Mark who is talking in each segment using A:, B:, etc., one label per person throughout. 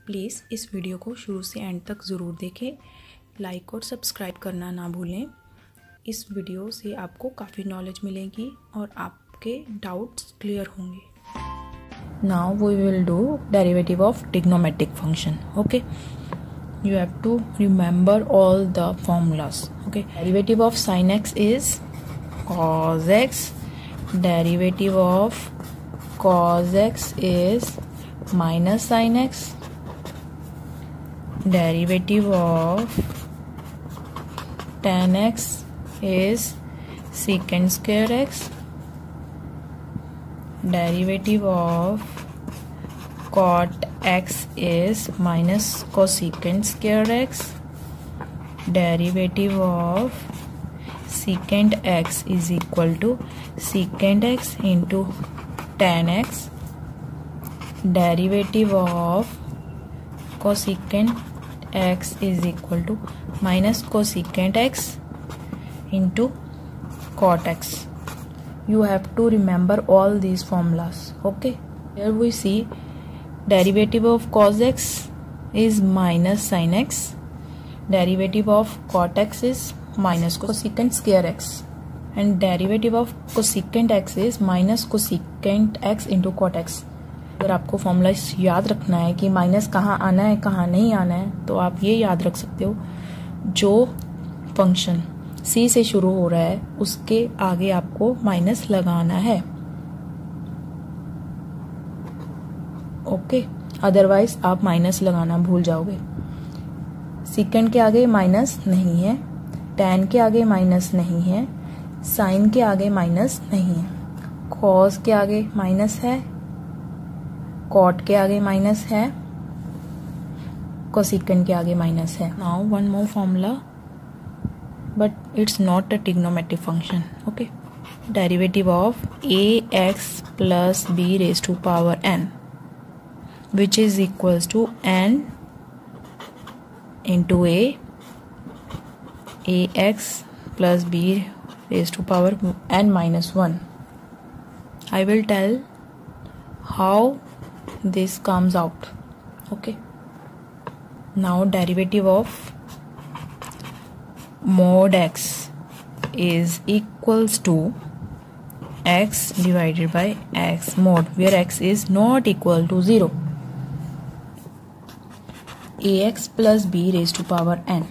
A: Please इस video को शुरू से एंड तक ज़रूर देखें, लाइक और सब्सक्राइब करना ना भूलें। इस वीडियो से आपको काफ़ी नॉलेज मिलेगी और आपके डाउट्स क्लियर होंगे। Now we will do derivative of trigonometric function. Okay, you have to remember all the formulas. Okay, derivative of sin x is cos x, derivative of cos x is minus sin x, derivative of tan x is secant square x, derivative of cot x is minus cosecant square x, derivative of secant x is equal to secant x into tan x, derivative of cosecant x is equal to minus cosecant x into cot x. You have to remember all these formulas. Okay, here we see derivative of cos x is minus sin x, derivative of cot x is minus cosecant square x, and derivative of cosecant x is minus cosecant x into cot x. अगर आपको formula याद रखना है कि minus कहाँ आना है कहाँ नहीं आना है, तो आप ये याद रख सकते हो, जो फंक्शन c से शुरू हो रहा है उसके आगे आपको माइनस लगाना है। ओके, अदरवाइज आप माइनस लगाना भूल जाओगे। सेकेंड के आगे माइनस नहीं है, टैन के आगे माइनस नहीं है, साइन के आगे माइनस नहीं है, कॉस के आगे माइनस है, कॉट के आगे माइनस है, कोसेकेंट के आगे माइनस है। Now one more formula, but it's not a trigonometric function. Okay, derivative of ax plus b raise to power n, which is equals to n into ax plus b raised to power n minus 1. I will tell how this comes out. Okay, now derivative of mod x is equals to x divided by x mod, where x is not equal to 0. ax plus b raised to power n.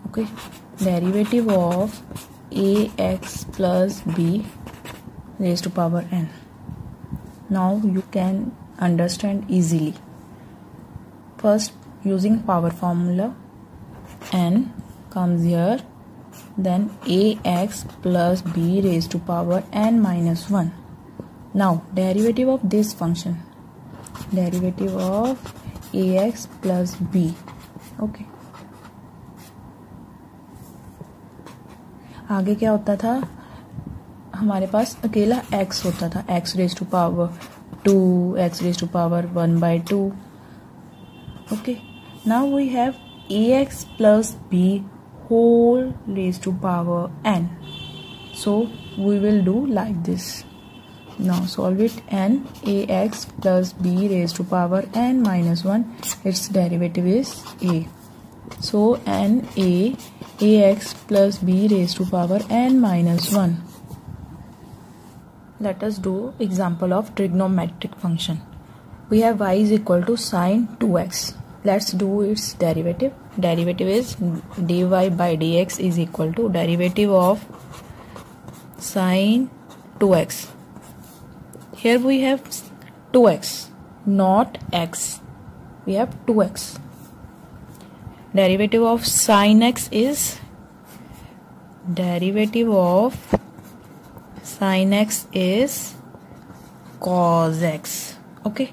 A: Okay, derivative of ax plus b raised to power n. Now you can understand easily. First, using power formula, n comes here, then ax plus b raised to power n minus 1. Now derivative of this function, derivative of ax plus b. Okay, आगे क्या होता था, हमारे पास अकेला x होता था, x raise to power 2, x raise to power 1/2. Okay, now we have ax plus b whole raised to power n. So we will do like this. Now solve it. N ax plus b raised to power n minus 1, its derivative is a. So n ax plus b raised to power n minus 1. Let us do example of trigonometric function. We have y is equal to sine 2x. Let's do its derivative. Derivative is dy by dx is equal to derivative of sine 2x. Here we have 2x, not x. We have 2x. Derivative of sin x is derivative of sin x is cos x. Okay,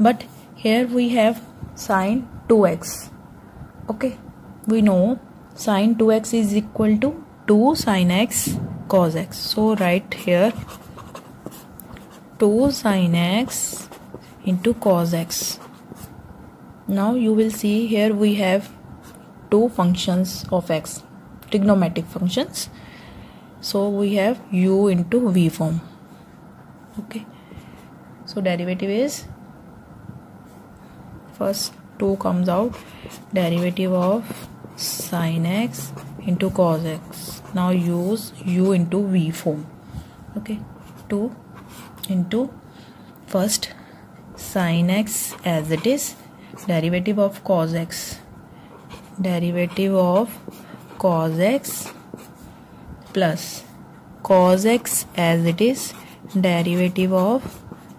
A: but here we have sin 2x. Okay, we know sin 2x is equal to 2 sin x cos x. So write here 2 sin x into cos x. Now you will see here we have two functions of x, trigonometric functions. So we have u into v form. Okay, so derivative is, first 2 comes out, derivative of sin x into cos x. Now use u into v form. Okay, 2 into first sin x as it is, derivative of cos x, derivative of cos x plus cos x as it is, derivative of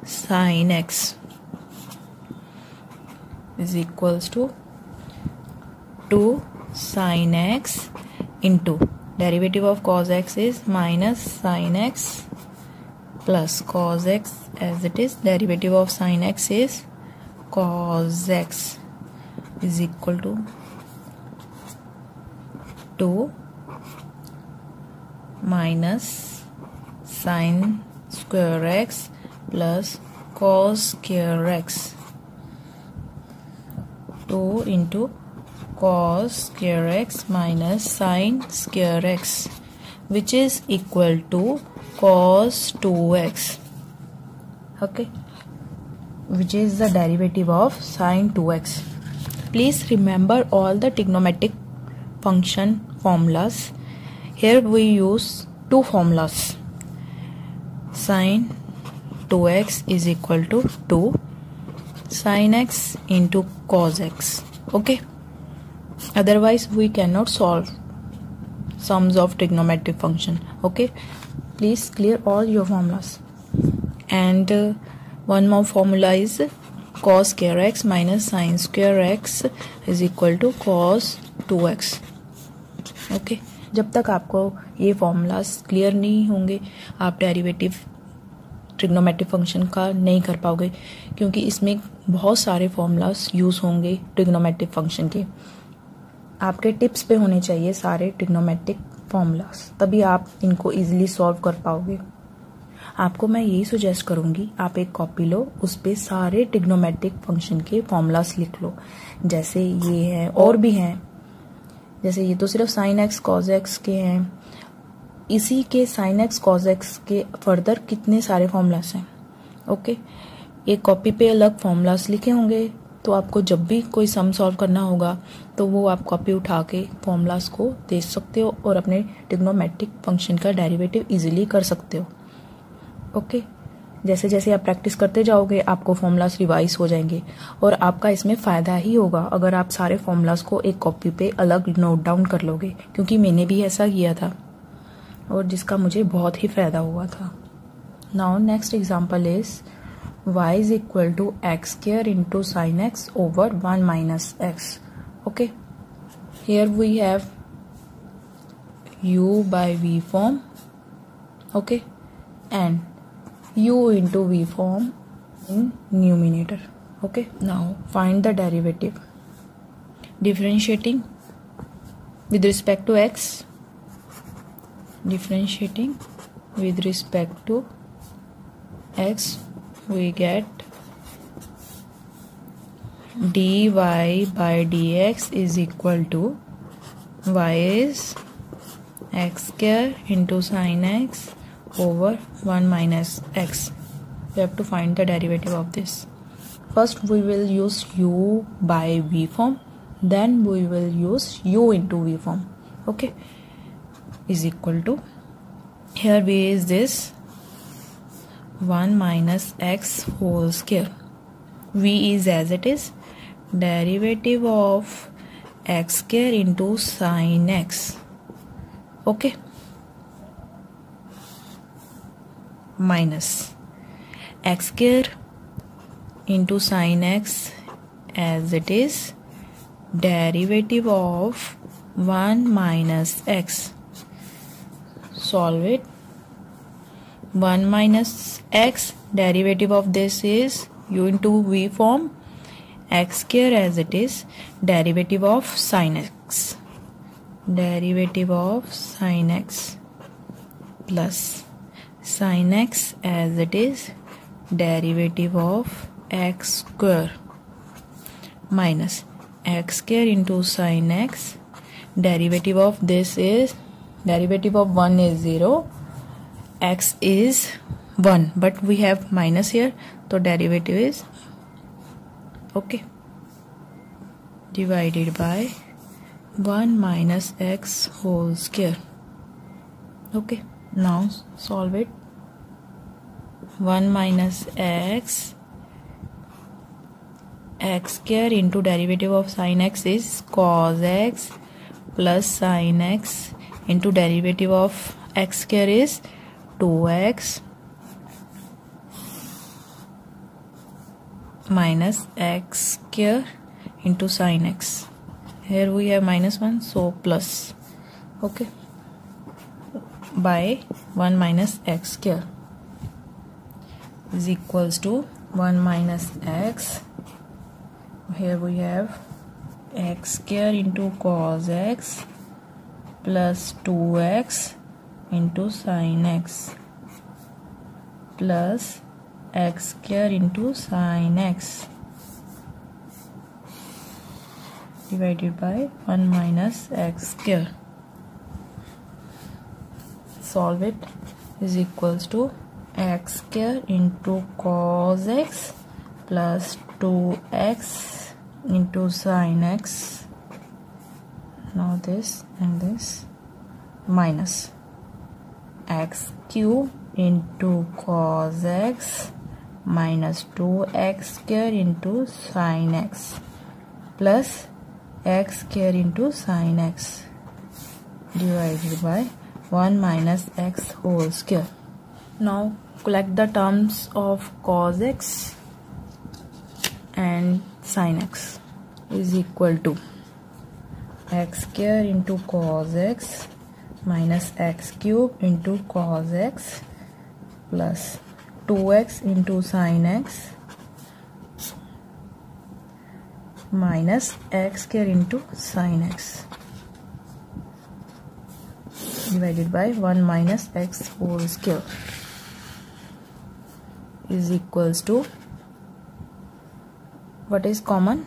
A: sin x is equals to 2 sin x into derivative of cos x is minus sin x plus cos x as it is, derivative of sin x is cos x is equal to 2 minus sin square x plus cos square x, 2 into cos square x minus sin square x, which is equal to cos 2x. Okay, which is the derivative of sin 2x. Please remember all the trigonometric function formulas. Here we use two formulas. Sin 2x is equal to 2 sin x into cos x. Okay, otherwise we cannot solve sums of trigonometric function. Okay, please clear all your formulas. And one more formula is cos square x minus sin square x is equal to cos 2x. Okay, जब तक आपको ये formulas clear नहीं होंगे आप derivative trigonometric function का नहीं कर पाओगे, क्योंकि इसमें बहुत सारे फॉर्मूलाज यूज़ होंगे ट्रिग्नोमेट्रिक फंक्शन के. आपके टिप्स पे होने चाहिए सारे ट्रिग्नोमेट्रिक फॉर्मूलाज, तभी आप इनको इजीली सॉल्व कर पाओगे. आपको मैं यही सजेस्ट करूंगी, आप एक कॉपी लो, उस पे सारे ट्रिग्नोमेट्रिक फंक्शन के फॉर्मूलाज लिख लो. जैसे ये है और भी हैं, जैसे ये तो सिर्फ साइन एक्स कॉज एक्स के हैं, इसी के साइन एक्स कॉज एक्स के फर्दर कितने सारे फॉर्मूलाज हैं. ओके, एक कॉपी पे अलग फॉर्मूलाज लिखे होंगे, तो आपको जब भी कोई सम सॉल्व करना होगा तो वो आप कॉपी उठा के फॉर्मूलाज को देख सकते हो और अपने ट्रिग्नोमेट्रिक फंक्शन का डेरिवेटिव इजीली कर सकते हो. ओके, जैसे जैसे आप प्रैक्टिस करते जाओगे आपको फॉर्मूलाज रिवाइज हो जाएंगे और आपका इसमें फ़ायदा ही होगा अगर आप सारे फॉर्मूलाज को एक कॉपी पे अलग नोट डाउन कर लोगे, क्योंकि मैंने भी ऐसा किया था और जिसका मुझे बहुत ही फ़ायदा हुआ था. Now next example is y is equal to x square into sin x over 1 minus x. Okay, here we have u by v form. Okay, and u into v form in numerator. Okay, now find the derivative. Differentiating with respect to x, differentiating with respect to x, we get dy by dx is equal to y is x square into sin x over 1 minus x. We have to find the derivative of this. First we will use u by v form, then we will use u into v form. Okay, is equal to, here v is this 1 minus x whole square, v is as it is, derivative of x square into sin x. Okay, minus x square into sin x as it is, derivative of 1 minus x. Solve it. 1 minus x, derivative of this is u into v form, x square as it is, derivative of sin x, derivative of sin x plus sin x as it is, derivative of x square minus x square into sin x, derivative of this is, derivative of 1 is 0, x is 1, but we have minus here, so derivative is okay. divided by 1 minus x whole square. Okay, now solve it. 1 minus x square into derivative of sin x is cos x plus sin x into derivative of x square is 2x minus x square into sin x. Here we have minus 1, so plus. Okay, by 1 minus x square is equals to 1 minus x. Here we have x square into cos x plus 2x into sin x plus x square into sin x divided by 1 minus x square. Solve it. Is equals to x square into cos x plus 2x into sin x. Now this and this minus x cube into cos x minus 2x square into sin x plus x square into sin x divided by 1 minus x whole square. Now collect the terms of cos x and sin x. Is equal to x square into cos x minus x cube into cos x plus 2x into sin x minus x square into sin x divided by 1 minus x whole square is equals to, what is common?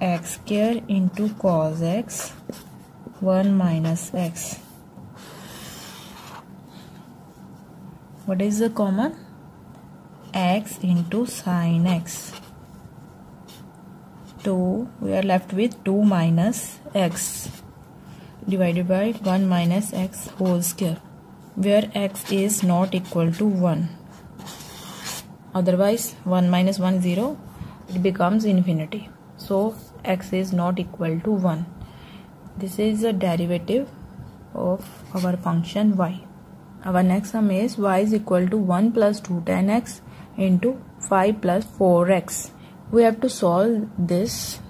A: X square into cos x 1 minus x. What is the common? X into sin x. 2, we are left with 2 minus x divided by 1 minus x whole square, where x is not equal to 1. Otherwise 1 minus 1 0, it becomes infinity. So x is not equal to 1. This is the derivative of our function y. Our next sum is y is equal to 1 plus 2 tan x into 5 plus 4x. We have to solve this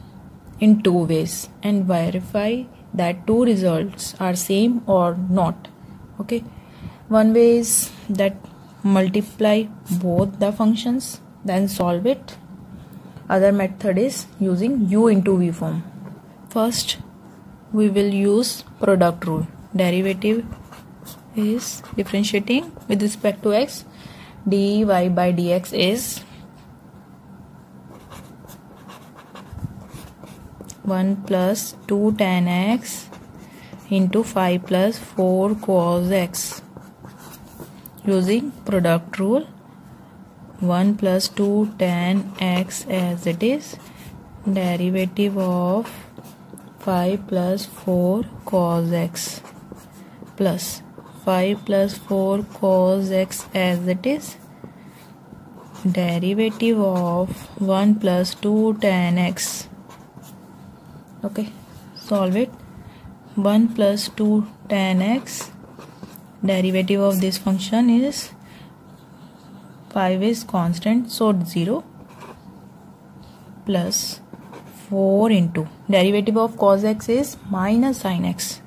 A: in two ways and verify that two results are same or not. Okay, one way is that multiply both the functions then solve it. Other method is using u into v form. First we will use product rule. Derivative is differentiating with respect to x. dy by dx is 1 plus 2 tan x into 5 plus 4 cos x. Using product rule, 1 plus 2 tan x as it is, derivative of 5 plus 4 cos x plus 5 plus 4 cos x as it is, derivative of 1 plus 2 tan x. Okay, solve it. 1 plus 2 tan x, derivative of this function is 5 is constant, so 0, plus 4 into derivative of cos x is minus sin x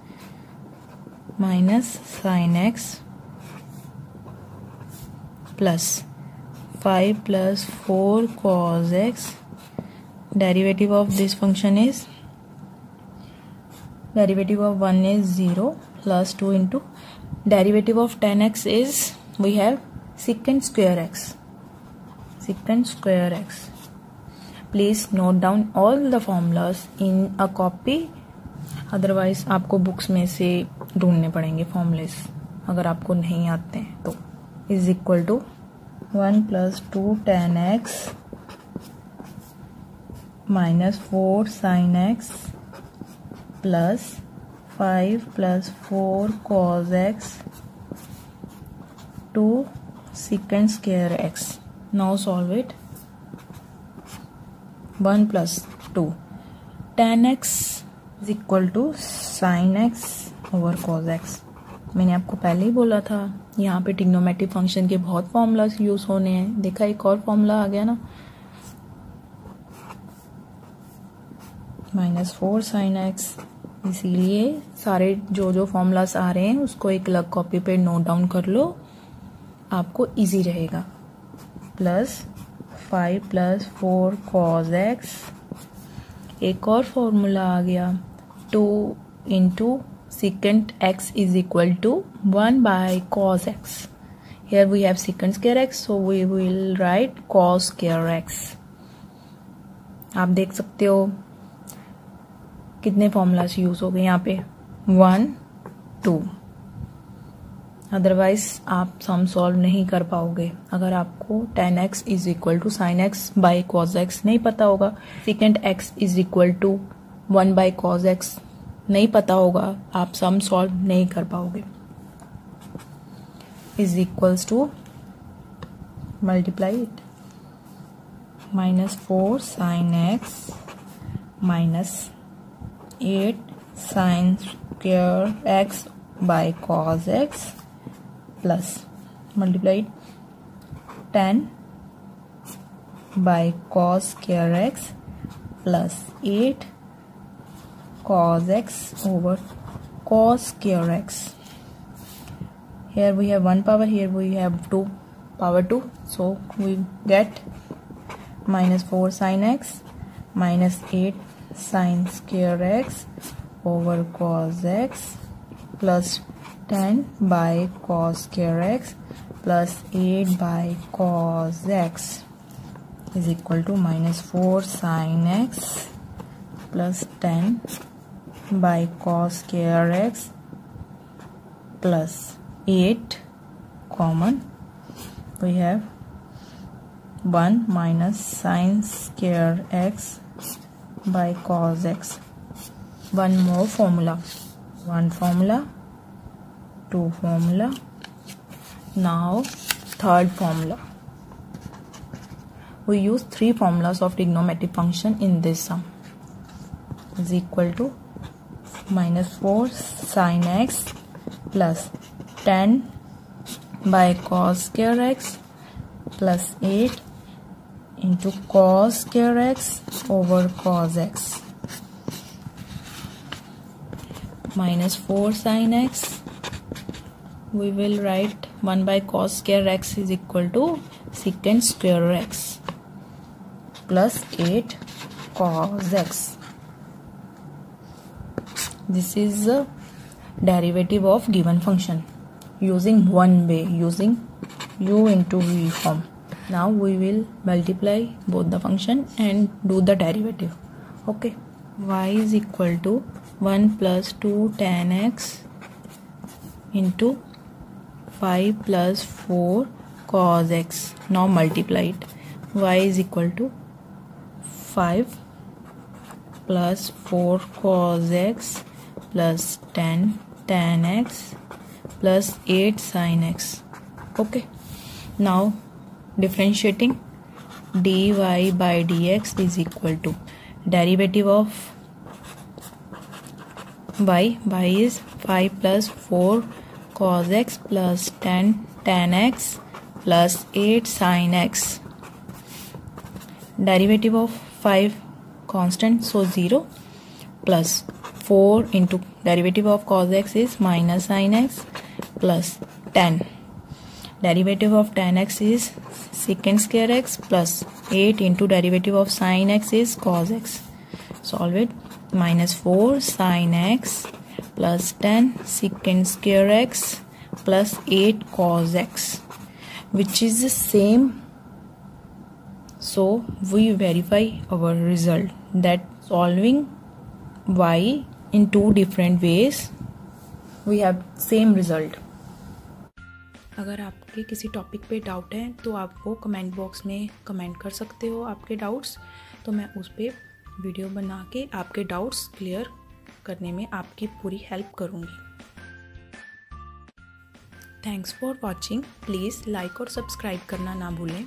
A: plus 5 plus 4 cos x. Derivative of this function is, derivative of 1 is 0 plus 2 into derivative of tan x is, we have secant square x. Please note down all the formulas in a copy, otherwise आपको books में से ढूंढने पड़ेंगे formulas अगर आपको नहीं आते हैं तो. Is equal to 1 plus 2 tan x minus 4 sine x plus 5 plus 4 cos x to secant square x. Now solve it. 1 plus 2 tan x is equal to sin x over cos x. मैंने आपको पहले ही बोला था यहाँ पे trigonometric function के बहुत formulas use होने हैं. देखा एक और फॉर्मूला आ गया ना, -4 sin x. इसीलिए सारे जो फॉर्मूलास आ रहे हैं उसको एक अलग कॉपी पे नोट डाउन कर लो, आपको इजी रहेगा. Plus 5 plus 4 cos x. एक और फॉर्मूला आ गया 2 into secant x is equal to 1 by cos x. Here we have secant square x, so we will write cos square x. आप देख सकते हो कितने फॉर्मूलास यूज हो गए यहाँ पे, 1 2. अदरवाइज आप सम सॉल्व नहीं कर पाओगे अगर आपको tan x is equal to sine x by cos x नहीं पता होगा, secant x is equal to 1 by cos x नहीं पता होगा, आप सम सॉल्व नहीं कर पाओगे. Is equals to multiply it, -4 sine x minus 8 sine square x by cos x plus multiply 10 by cos square x plus 8 cos x over cos square x. Here we have 1 power, here we have 2 power 2, so we get -4 sin x minus 8 sin square x over cos x plus 10 by cos square x plus 8 by cos x is equal to -4 sin x plus 10 by cos square x plus 8 common. We have 1 minus sin square x by cos x. One more formula, 1 formula, 2 formula. Now third formula. We use 3 formulas of trigonometric function in this sum. Is equal to -4 sin x plus 10 by cos square x plus 8 into cos square x over cos x. -4 sin x, we will write 1 by cos square x is equal to secant square x plus 8 cos x. This is the derivative of given function using one way, using u into v form. Now we will multiply both the function and do the derivative. Okay, y is equal to 1 plus 2 tan x into 5 plus 4 cos x. Now multiply it. Y is equal to 5 plus 4 cos x plus 10 tan x plus 8 sin x. Okay, now differentiating, dy by dx is equal to derivative of y is 5 plus 4 cos x plus 10 tan x plus 8 sin x. Derivative of 5 constant, so 0, plus 4 into derivative of cos x is minus sin x plus 10. Derivative of tan x is secant square x plus 8 into derivative of sin x is cos x. Solve it. -4 sin x plus 10 secant square x plus 8 cos x, which is the same. So we verify our result that solving y in 2 different ways we have same result. अगर आपके किसी topic पे doubt है तो आप वो comment box में comment कर सकते हो आपके डाउट्स, तो मैं उस पर वीडियो बना के आपके डाउट्स क्लियर करने में आपकी पूरी हेल्प करूँगी। Thanks for watching. Please like और सब्सक्राइब करना ना भूलें।